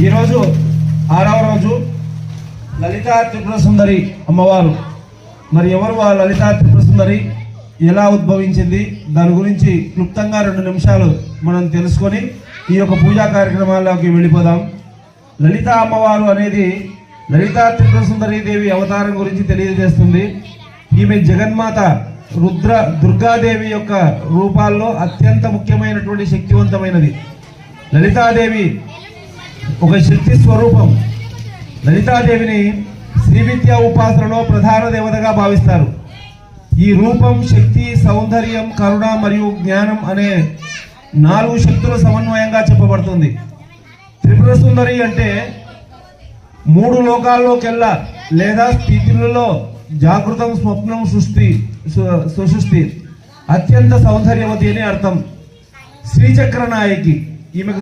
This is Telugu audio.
ఈరోజు 6వ రోజు లలితా త్రిపుర సుందరి అమ్మవారు. మరి ఎవరు ఆ లలితా త్రిపుర సుందరి, ఎలా ఉద్భవించింది, దాని గురించి క్లుప్తంగా 2 నిమిషాలు మనం తెలుసుకొని ఈ యొక్క పూజా కార్యక్రమాల్లోకి వెళ్ళిపోదాం. లలితా అమ్మవారు అనేది లలితా త్రిపుర సుందరి దేవి అవతారం గురించి తెలియజేస్తుంది. ఈమె జగన్మాత దుర్గాదేవి యొక్క రూపాల్లో అత్యంత ముఖ్యమైనటువంటి శక్తివంతమైనది. లలితాదేవి ఒక శక్తి స్వరూపం. లలితాదేవిని శ్రీ విద్యా ఉపాసనలో ప్రధాన దేవతగా భావిస్తారు. ఈ రూపం శక్తి, సౌందర్యం, కరుణ మరియు జ్ఞానం అనే 4 శక్తుల సమన్వయంగా చెప్పబడుతుంది. త్రిపుర సుందరి అంటే 3 లోకాల్లోకెల్లా లేదా స్థితులలో జాగృతం, స్వప్నం, సుషుప్తి అత్యంత సౌందర్యవతి అని అర్థం. శ్రీచక్ర నాయకి ఈమె